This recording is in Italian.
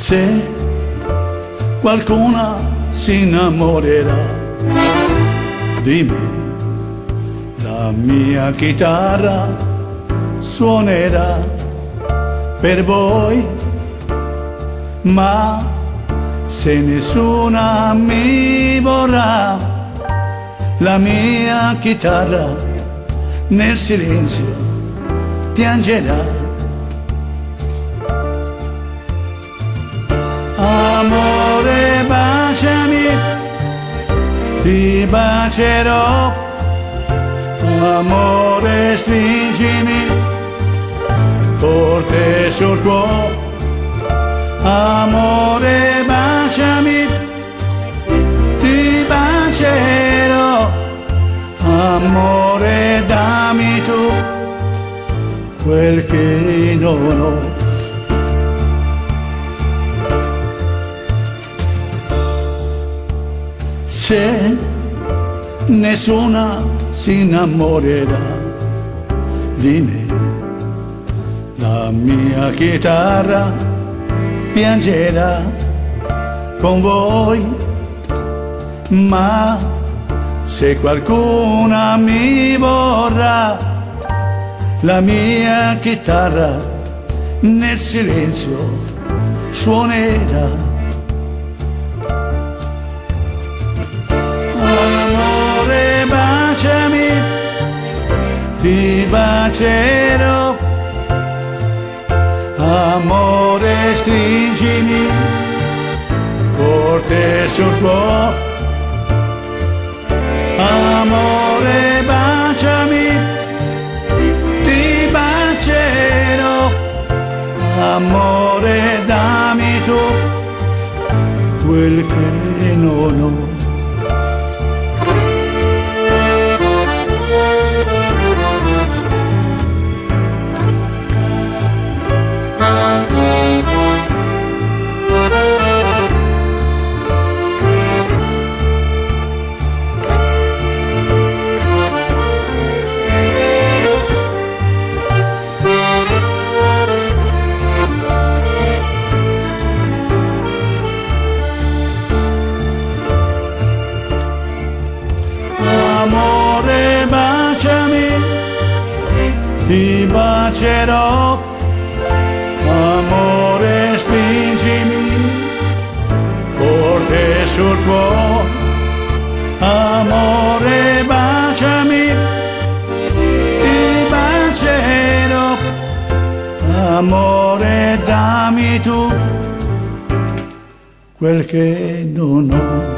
Se qualcuna si innamorerà di me, la mia chitarra suonerà per voi, ma se nessuna mi vorrà, la mia chitarra nel silenzio piangerà. Amore, baciami, ti bacerò. Amore, stringimi forte sul cuore. Amore, baciami, ti bacerò. Amore, dammi tu quel che non ho. Se nessuna si innamorerà di me, la mia chitarra piangerà con voi, ma se qualcuna mi vorrà, la mia chitarra nel silenzio suonerà. Amore, baciami, ti bacerò. Amore, stringimi forte sul cuore. Amore, baciami, ti bacerò. Amore, dammi tu quel che non ho. Amore, baciami, ti bacerò. Amore, stringimi forte sul cuore. Amore, baciami, ti bacerò. Amore, dammi tu quel che non ho.